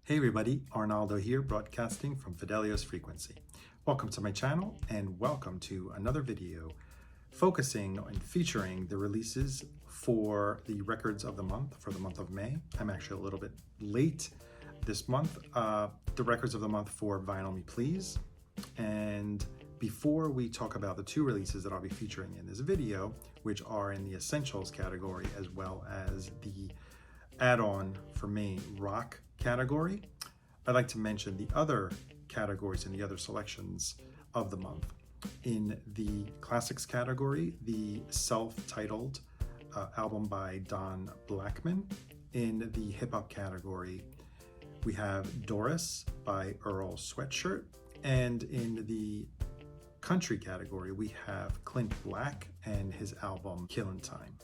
Hey everybody, Arnaldo here, broadcasting from Fidelios Frequency. Welcome to my channel and welcome to another video focusing and featuring the releases for the records of the month for the month of May. I'm actually a little bit late this month. The records of the month for Vinyl Me Please. And before we talk about the two releases that I'll be featuring in this video, which are in the Essentials category as well as the add-on for May rock category, I'd like to mention the other categories and the other selections of the month. In the classics category, the self-titled album by Don Blackman. In the hip-hop category, we have Doris by Earl Sweatshirt. And in the country category, we have Clint Black and his album Killin' Time.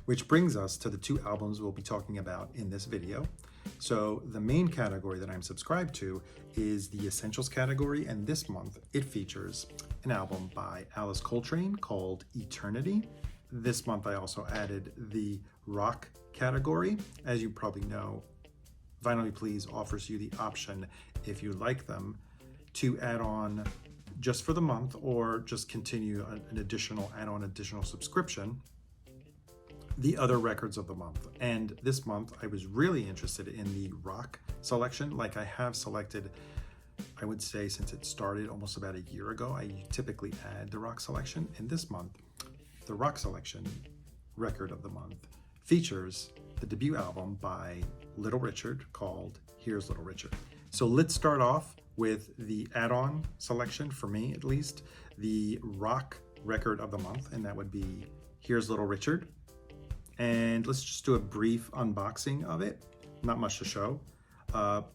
Which brings us to the two albums we'll be talking about in this video. So the main category that I'm subscribed to is the Essentials category, and this month it features an album by Alice Coltrane called Eternity. This month I also added the rock category. As you probably know, Vinyl Me Please offers you the option, if you like them, to add on just for the month or just continue an additional add-on additional subscription the other records of the month. And this month I was really interested in the rock selection. Like I have selected, I would say since it started almost about a year ago, I typically add the rock selection. And this month, the rock selection record of the month features the debut album by Little Richard called Here's Little Richard. So let's start off with the add-on selection, for me at least, the rock record of the month, and that would be Here's Little Richard. And let's just do a brief unboxing of it. Not much to show,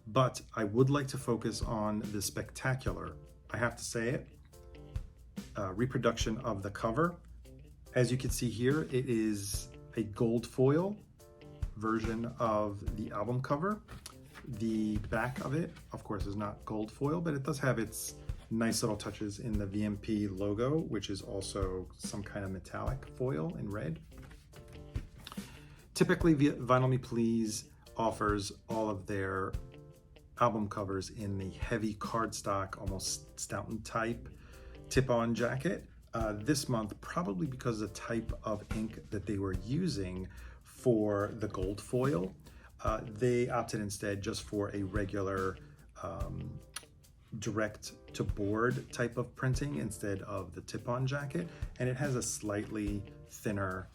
but I would like to focus on the spectacular, I have to say it, reproduction of the cover. As you can see here, it is a gold foil version of the album cover. The back of it, of course, is not gold foil, but it does have its nice little touches in the VMP logo, which is also some kind of metallic foil in red. Typically, Vinyl Me Please offers all of their album covers in the heavy cardstock, almost Stoughton type tip-on jacket. This month, probably because of the type of ink that they were using for the gold foil, they opted instead just for a regular direct to board type of printing instead of the tip-on jacket, and it has a slightly thinner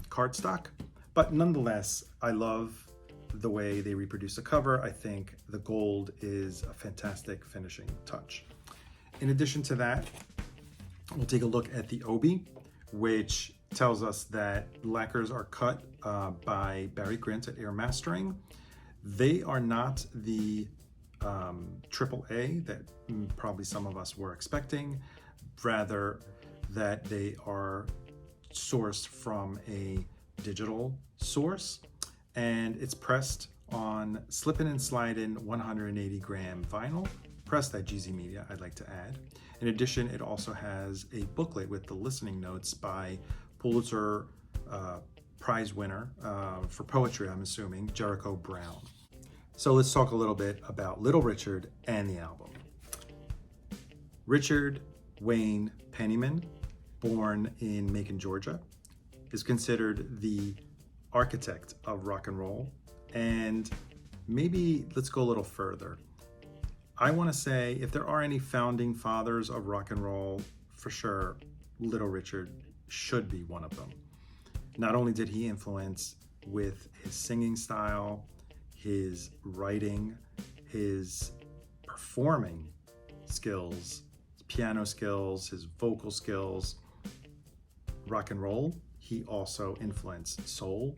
cardstock, but nonetheless, I love the way they reproduce the cover. I think the gold is a fantastic finishing touch. In addition to that, we'll take a look at the Obi, which tells us that lacquers are cut by Barry Grint at Air Mastering. They are not the AAA that probably some of us were expecting, rather that they are sourced from a digital source, and it's pressed on slip-in and slide-in 180 gram vinyl, pressed at GZ Media, I'd like to add. In addition, it also has a booklet with the listening notes by Pulitzer Prize winner for poetry, I'm assuming, Jericho Brown. So let's talk a little bit about Little Richard and the album. Richard Wayne Penniman, born in Macon, Georgia, is considered the architect of rock and roll. And maybe let's go a little further. I want to say if there are any founding fathers of rock and roll, for sure, Little Richard should be one of them. Not only did he influence with his singing style, his writing, his performing skills, his piano skills, his vocal skills, rock and roll, he also influenced soul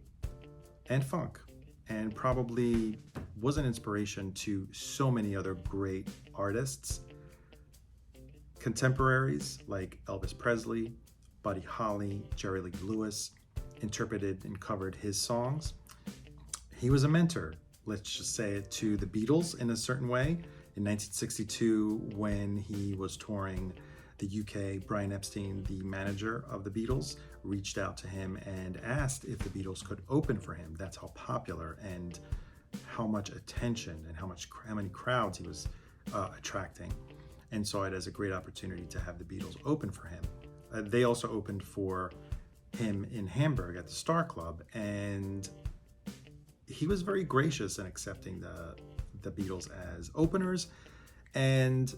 and funk, and probably was an inspiration to so many other great artists. Contemporaries like Elvis Presley, Buddy Holly, Jerry Lee Lewis interpreted and covered his songs. He was a mentor, let's just say it, to the Beatles in a certain way. In 1962, when he was touring the UK, Brian Epstein, the manager of the Beatles, reached out to him and asked if the Beatles could open for him. That's how popular and how much attention and how many crowds he was attracting, and saw it as a great opportunity to have the Beatles open for him. They also opened for him in Hamburg at the Star Club, and he was very gracious in accepting the Beatles as openers, and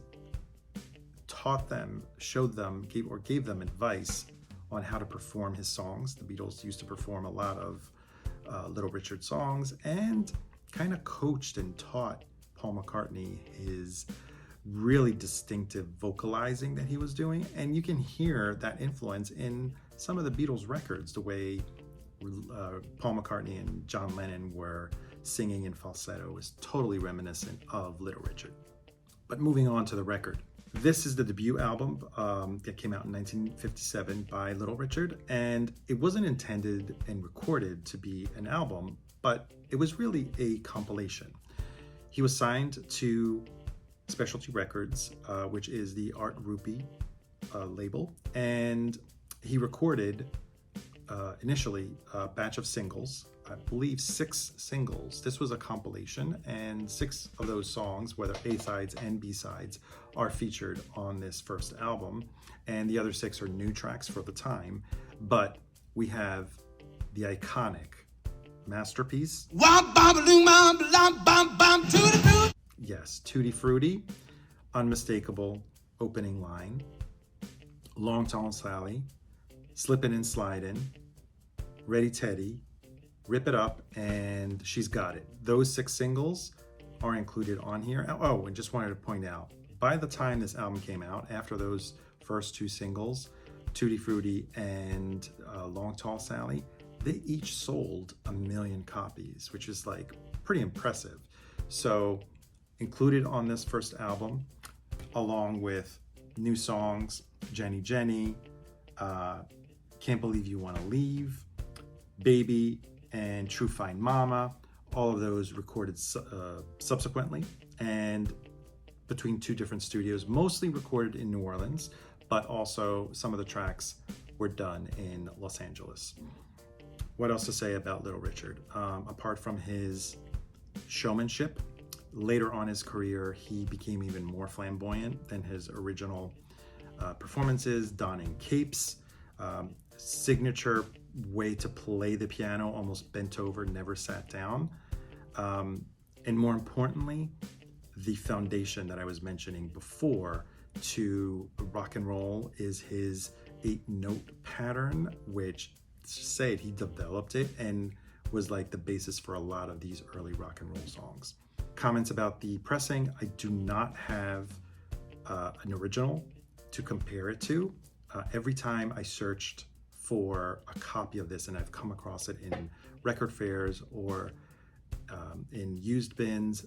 taught them, showed them, gave them advice on how to perform his songs. The Beatles used to perform a lot of Little Richard songs, and kind of coached and taught Paul McCartney his really distinctive vocalizing that he was doing. And you can hear that influence in some of the Beatles records, the way Paul McCartney and John Lennon were singing in falsetto was totally reminiscent of Little Richard. But moving on to the record. This is the debut album that came out in 1957 by Little Richard, and it wasn't intended and recorded to be an album, but it was really a compilation. He was signed to Specialty Records, which is the Art Rupee label, and he recorded initially a batch of singles, I believe 6 singles. This was a compilation, and 6 of those songs, whether A-sides and B-sides, are featured on this first album, and the other 6 are new tracks for the time. But we have the iconic masterpiece. Yes, Tutti Frutti, unmistakable opening line. Long Tall Sally, Slippin' and Slidin', Ready Teddy, Rip It Up, and She's Got It. Those 6 singles are included on here. Oh, and just wanted to point out, by the time this album came out, after those first 2 singles, Tutti Frutti and Long Tall Sally, they each sold 1 million copies, which is like pretty impressive. So included on this first album, along with new songs, Jenny Jenny, Can't Believe You Wanna Leave, Baby, and True Fine Mama, all of those recorded subsequently, and between 2 different studios, mostly recorded in New Orleans, but also some of the tracks were done in Los Angeles. What else to say about Little Richard? Apart from his showmanship, later on in his career, he became even more flamboyant than his original performances, donning capes, signature way to play the piano, almost bent over, never sat down. And more importantly, the foundation that I was mentioning before to rock and roll is his 8-note pattern, which he developed it and was like the basis for a lot of these early rock and roll songs. Comments about the pressing: I do not have an original to compare it to. Every time I searched for a copy of this, and I've come across it in record fairs or in used bins,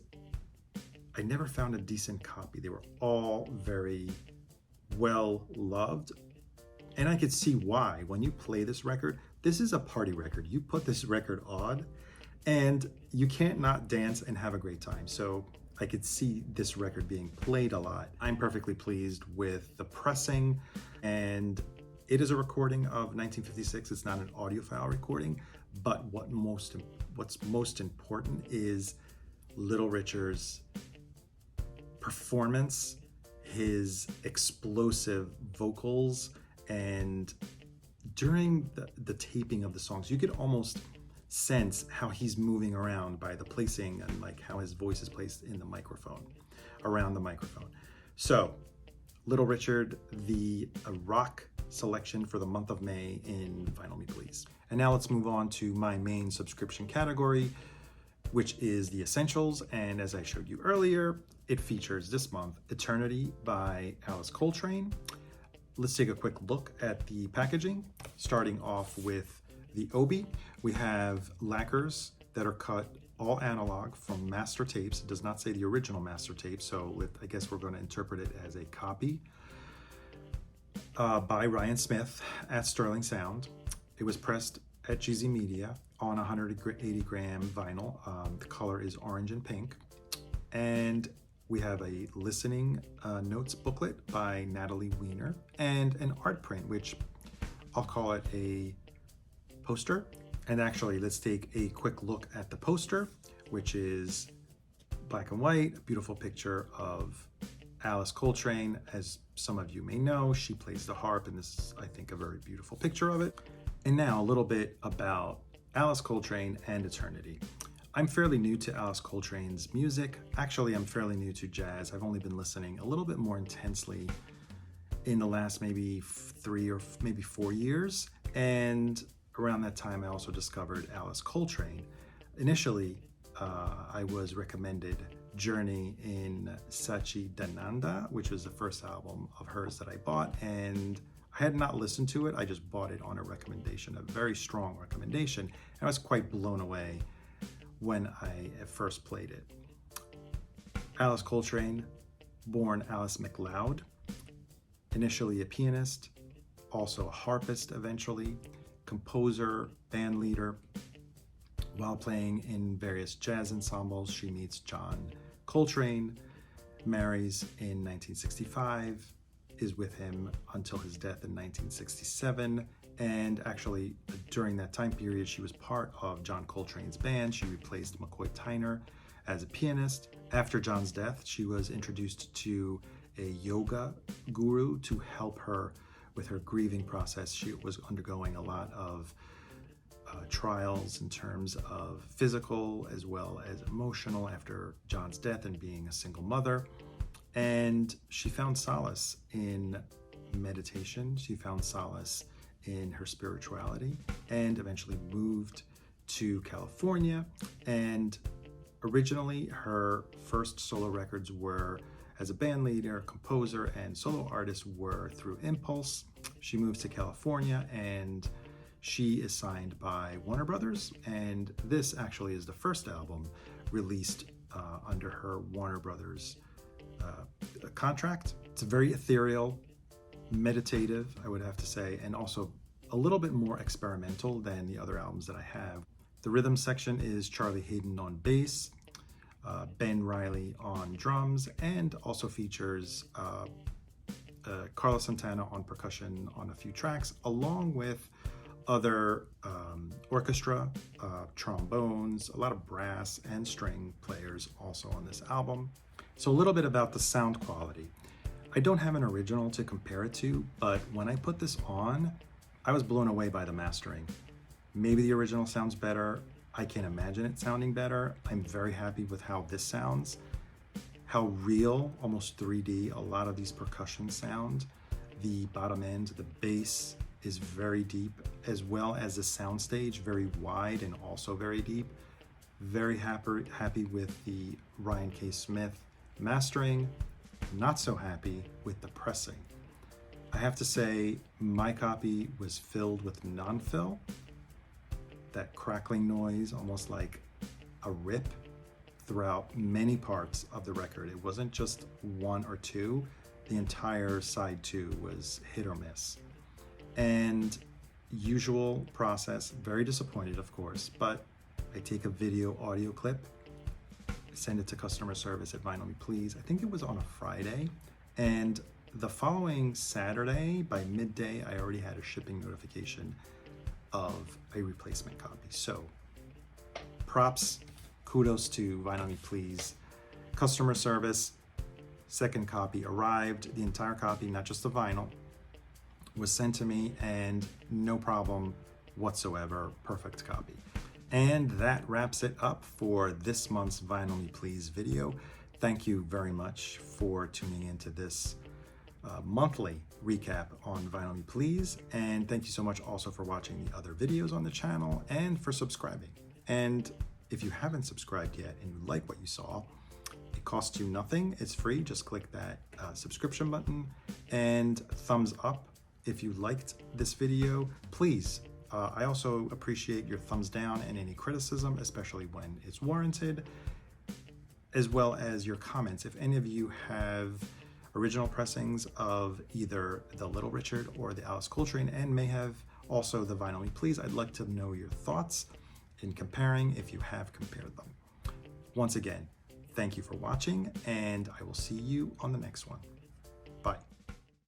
I never found a decent copy. They were all very well loved, and I could see why. When you play this record, this is a party record. You put this record on and you can't not dance and have a great time. So I could see this record being played a lot. I'm perfectly pleased with the pressing, and it is a recording of 1956. It's not an audiophile recording, but what's most important is Little Richard's performance, his explosive vocals, and during the taping of the songs, you could almost sense how he's moving around by the placing and like how his voice is placed in the microphone, around the microphone. So, Little Richard, the rock selection for the month of May in Vinyl Me Please. And now let's move on to my main subscription category, which is the Essentials. And as I showed you earlier, it features this month Eternity by Alice Coltrane. Let's take a quick look at the packaging, starting off with the Obi. We have lacquers that are cut all analog from master tapes. It does not say the original master tape, so I guess we're going to interpret it as a copy by Ryan Smith at Sterling Sound. It was pressed at GZ Media on 180 gram vinyl. The color is orange and pink. And we have a listening notes booklet by Natalie Weiner and an art print, which I'll call it a poster. And actually, let's take a quick look at the poster. which is black and white, a beautiful picture of Alice Coltrane. As some of you may know, she plays the harp, and this is, I think, a very beautiful picture of it. And now a little bit about Alice Coltrane and Eternity. I'm fairly new to Alice Coltrane's music. Actually, I'm fairly new to jazz. I've only been listening a little bit more intensely in the last maybe 3 or maybe 4 years. And around that time, I also discovered Alice Coltrane. Initially, I was recommended Journey in Sachidananda, which was the first album of hers that I bought, and I had not listened to it. I just bought it on a recommendation, a very strong recommendation, and I was quite blown away when I first played it. Alice Coltrane, born Alice MacLeod, initially a pianist, also a harpist eventually, composer, band leader. While playing in various jazz ensembles, she meets John Coltrane, marries in 1965, is with him until his death in 1967, and actually during that time period she was part of John Coltrane's band. She replaced McCoy Tyner as a pianist. After John's death, she was introduced to a yoga guru to help her with her grieving process. She was undergoing a lot of trials in terms of physical as well as emotional after John's death and being a single mother. And she found solace in meditation. She found solace in her spirituality and eventually moved to California. And originally her first solo records were as a band leader, composer, and solo artist were through Impulse. She moves to California and she is signed by Warner Brothers, and this actually is the first album released under her Warner Brothers contract. It's very ethereal, meditative, I would have to say, and also a little bit more experimental than the other albums that I have. The rhythm section is Charlie Hayden on bass, Ben Riley on drums, and also features Carlos Santana on percussion on a few tracks, along with other orchestra, trombones, a lot of brass and string players also on this album. So a little bit about the sound quality. I don't have an original to compare it to, but when I put this on, I was blown away by the mastering. Maybe the original sounds better. I can't imagine it sounding better. I'm very happy with how this sounds, how real, almost 3D, a lot of these percussion sound. The bottom end, the bass is very deep, as well as the soundstage, very wide and also very deep. Very happy with the Ryan K. Smith mastering, not so happy with the pressing. I have to say, my copy was filled with non-fill, that crackling noise, almost like a rip throughout many parts of the record. It wasn't just one or two, the entire side two was hit or miss. And usual process, very disappointed of course, but I take a video audio clip, send it to customer service at Vinyl Me Please. I think it was on a Friday, and the following Saturday by midday I already had a shipping notification of a replacement copy. So props, kudos to Vinyl Me Please customer service. Second copy arrived, the entire copy, not just the vinyl, was sent to me, and no problem whatsoever, perfect copy. And that wraps it up for this month's Vinyl Me Please video. Thank you very much for tuning into this monthly recap on Vinyl Me Please, and thank you so much also for watching the other videos on the channel and for subscribing. And if you haven't subscribed yet and you like what you saw, it costs you nothing, it's free. Just click that subscription button and thumbs up if you liked this video. Please, I also appreciate your thumbs down and any criticism, especially when it's warranted, as well as your comments. If any of you have original pressings of either the Little Richard or the Alice Coltrane and may have also the Vinyl Me Please, I'd like to know your thoughts in comparing if you have compared them. Once again, thank you for watching, and I will see you on the next one.